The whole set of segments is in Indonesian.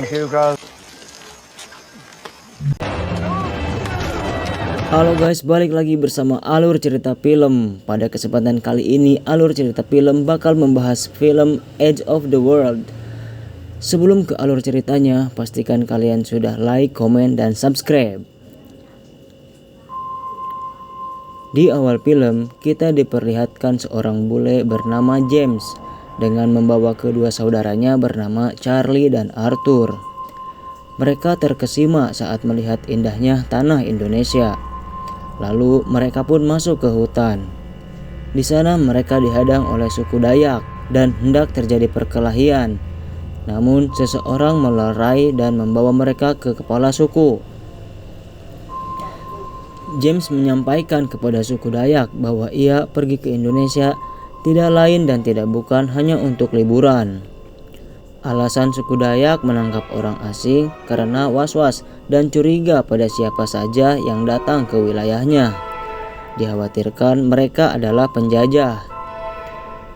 Thank you guys. Halo guys, balik lagi bersama Alur Cerita Film. Pada kesempatan kali ini, Alur Cerita Film bakal membahas film Edge of the World. Sebelum ke alur ceritanya, pastikan kalian sudah like, komen, dan subscribe. Di awal film, kita diperlihatkan seorang bule bernama James dengan membawa kedua saudaranya bernama Charlie dan Arthur. Mereka terkesima saat melihat indahnya tanah Indonesia. Lalu mereka pun masuk ke hutan. Di sana mereka dihadang oleh suku Dayak dan hendak terjadi perkelahian. Namun seseorang melerai dan membawa mereka ke kepala suku. James menyampaikan kepada suku Dayak bahwa ia pergi ke Indonesia tidak lain dan tidak bukan hanya untuk liburan. Alasan suku Dayak menangkap orang asing karena was-was dan curiga pada siapa saja yang datang ke wilayahnya. Dikhawatirkan mereka adalah penjajah.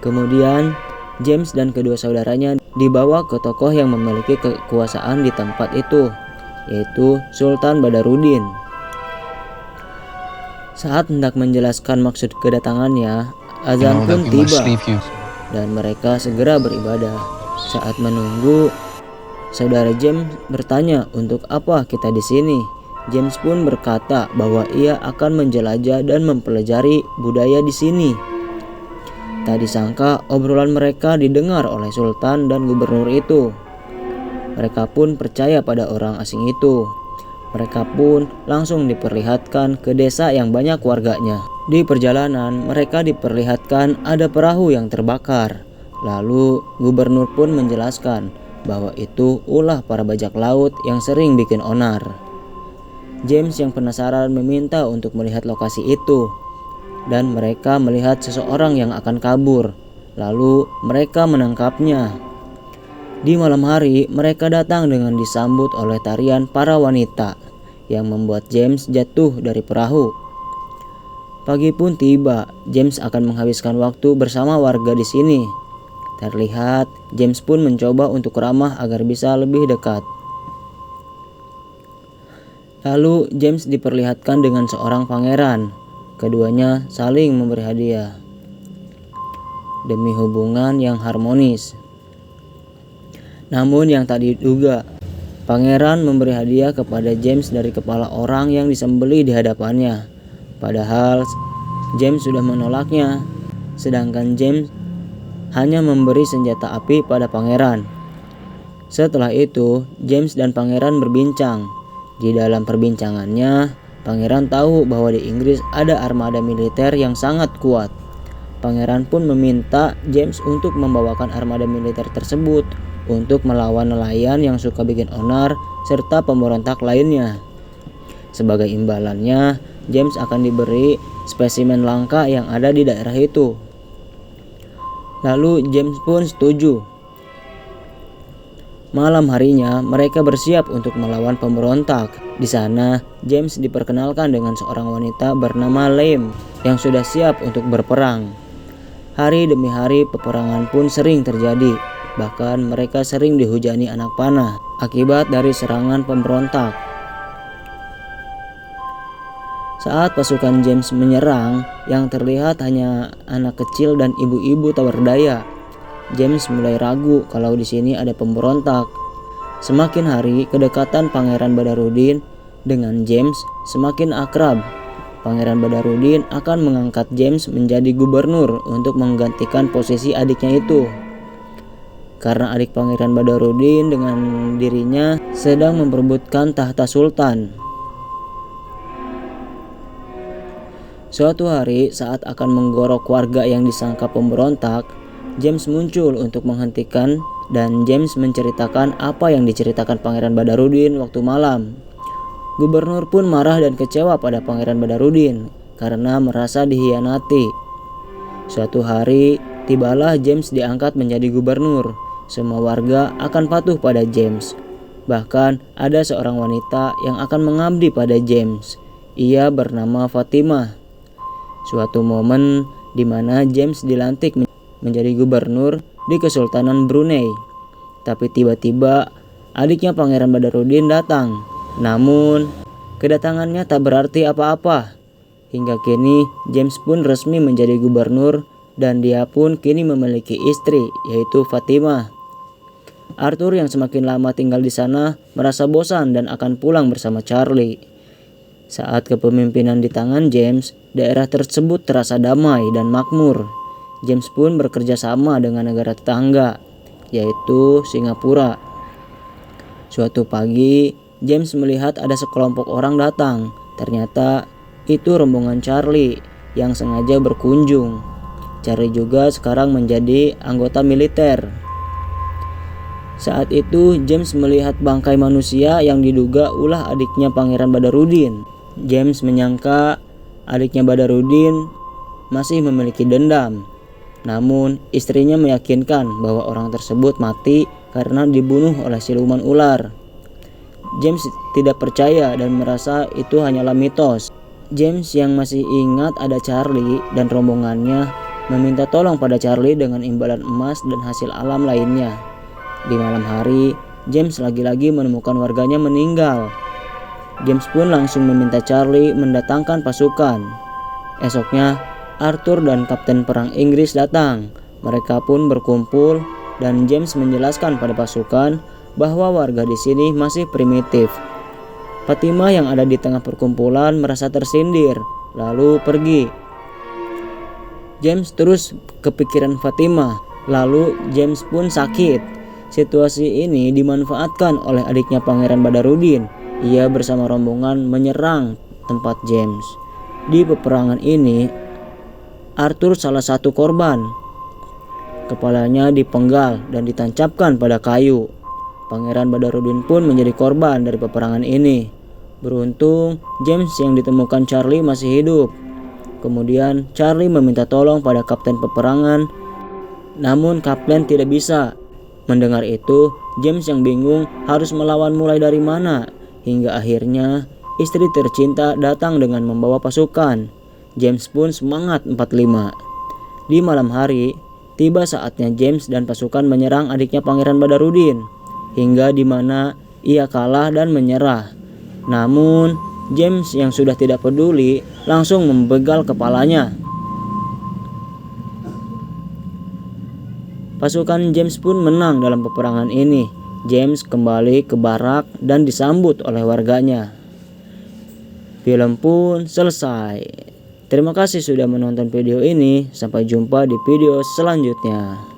Kemudian, James dan kedua saudaranya dibawa ke tokoh yang memiliki kekuasaan di tempat itu, yaitu Sultan Badarudin. Saat hendak menjelaskan maksud kedatangannya, azan pun tiba dan mereka segera beribadah. Saat menunggu, saudara James bertanya, "Untuk apa kita di sini?" James pun berkata bahwa ia akan menjelajah dan mempelajari budaya di sini. Tak disangka obrolan mereka didengar oleh sultan dan gubernur itu. Mereka pun percaya pada orang asing itu. Mereka pun langsung diperlihatkan ke desa yang banyak warganya. Di perjalanan, mereka diperlihatkan ada perahu yang terbakar. Lalu gubernur pun menjelaskan bahwa itu ulah para bajak laut yang sering bikin onar. James yang penasaran meminta untuk melihat lokasi itu, dan mereka melihat seseorang yang akan kabur. Lalu mereka menangkapnya. Di malam hari, mereka datang dengan disambut oleh tarian para wanita yang membuat James jatuh dari perahu. Pagi pun tiba. James akan menghabiskan waktu bersama warga di sini. Terlihat James pun mencoba untuk ramah agar bisa lebih dekat. Lalu James diperlihatkan dengan seorang pangeran. Keduanya saling memberi hadiah demi hubungan yang harmonis. Namun yang tak diduga, pangeran memberi hadiah kepada James dari kepala orang yang disembelih di hadapannya. Padahal James sudah menolaknya, sedangkan James hanya memberi senjata api pada pangeran. Setelah itu, James dan pangeran berbincang. Di dalam perbincangannya, pangeran tahu bahwa di Inggris ada armada militer yang sangat kuat. Pangeran pun meminta James untuk membawakan armada militer tersebut untuk melawan nelayan yang suka bikin onar serta pemberontak lainnya. Sebagai imbalannya, James akan diberi spesimen langka yang ada di daerah itu. Lalu James pun setuju. Malam harinya mereka bersiap untuk melawan pemberontak. Di sana James diperkenalkan dengan seorang wanita bernama Lem yang sudah siap untuk berperang. Hari demi hari peperangan pun sering terjadi. Bahkan mereka sering dihujani anak panah akibat dari serangan pemberontak. Saat pasukan James menyerang, yang terlihat hanya anak kecil dan ibu-ibu tak berdaya. James mulai ragu kalau di sini ada pemberontak. Semakin hari, kedekatan Pangeran Badarudin dengan James semakin akrab. Pangeran Badarudin akan mengangkat James menjadi gubernur untuk menggantikan posisi adiknya itu. Karena adik Pangeran Badarudin dengan dirinya sedang memperebutkan tahta sultan. Suatu hari saat akan menggorok warga yang disangka pemberontak, James muncul untuk menghentikan dan James menceritakan apa yang diceritakan Pangeran Badarudin waktu malam. Gubernur pun marah dan kecewa pada Pangeran Badarudin karena merasa dikhianati. Suatu hari, tibalah James diangkat menjadi gubernur. Semua warga akan patuh pada James. Bahkan ada seorang wanita yang akan mengabdi pada James. Ia bernama Fatimah. Suatu momen di mana James dilantik menjadi gubernur di Kesultanan Brunei. Tapi tiba-tiba adiknya Pangeran Badarudin datang. Namun, kedatangannya tak berarti apa-apa. Hingga kini, James pun resmi menjadi gubernur dan dia pun kini memiliki istri, yaitu Fatimah. Arthur yang semakin lama tinggal di sana merasa bosan dan akan pulang bersama Charlie. Saat kepemimpinan di tangan James, daerah tersebut terasa damai dan makmur. James pun bekerja sama dengan negara tetangga, yaitu Singapura. Suatu pagi, James melihat ada sekelompok orang datang. Ternyata itu rombongan Charlie yang sengaja berkunjung. Charlie juga sekarang menjadi anggota militer. Saat itu James melihat bangkai manusia yang diduga ulah adiknya Pangeran Badarudin. James menyangka adiknya Badarudin masih memiliki dendam. Namun istrinya meyakinkan bahwa orang tersebut mati karena dibunuh oleh siluman ular. James tidak percaya dan merasa itu hanyalah mitos. James yang masih ingat ada Charlie dan rombongannya meminta tolong pada Charlie dengan imbalan emas dan hasil alam lainnya. Di malam hari, James lagi-lagi menemukan warganya meninggal. James pun langsung meminta Charlie mendatangkan pasukan. Esoknya, Arthur dan Kapten Perang Inggris datang. Mereka pun berkumpul dan James menjelaskan pada pasukan bahwa warga di sini masih primitif. Fatimah yang ada di tengah perkumpulan merasa tersindir, lalu pergi. James terus kepikiran Fatimah, lalu James pun sakit. Situasi ini dimanfaatkan oleh adiknya Pangeran Badarudin. Ia bersama rombongan menyerang tempat James. Di peperangan ini, Arthur salah satu korban. Kepalanya dipenggal dan ditancapkan pada kayu. Pangeran Badarudin pun menjadi korban dari peperangan ini. Beruntung, James yang ditemukan Charlie masih hidup. Kemudian, Charlie meminta tolong pada kapten peperangan, namun kapten tidak bisa. Mendengar itu, James yang bingung harus melawan mulai dari mana. Hingga akhirnya, istri tercinta datang dengan membawa pasukan. James pun semangat 45. Di malam hari, tiba saatnya James dan pasukan menyerang adiknya Pangeran Badarudin, hingga di mana ia kalah dan menyerah. Namun, James yang sudah tidak peduli langsung membegal kepalanya. Pasukan James pun menang dalam peperangan ini. James kembali ke barak dan disambut oleh warganya. Film pun selesai. Terima kasih sudah menonton video ini. Sampai jumpa di video selanjutnya.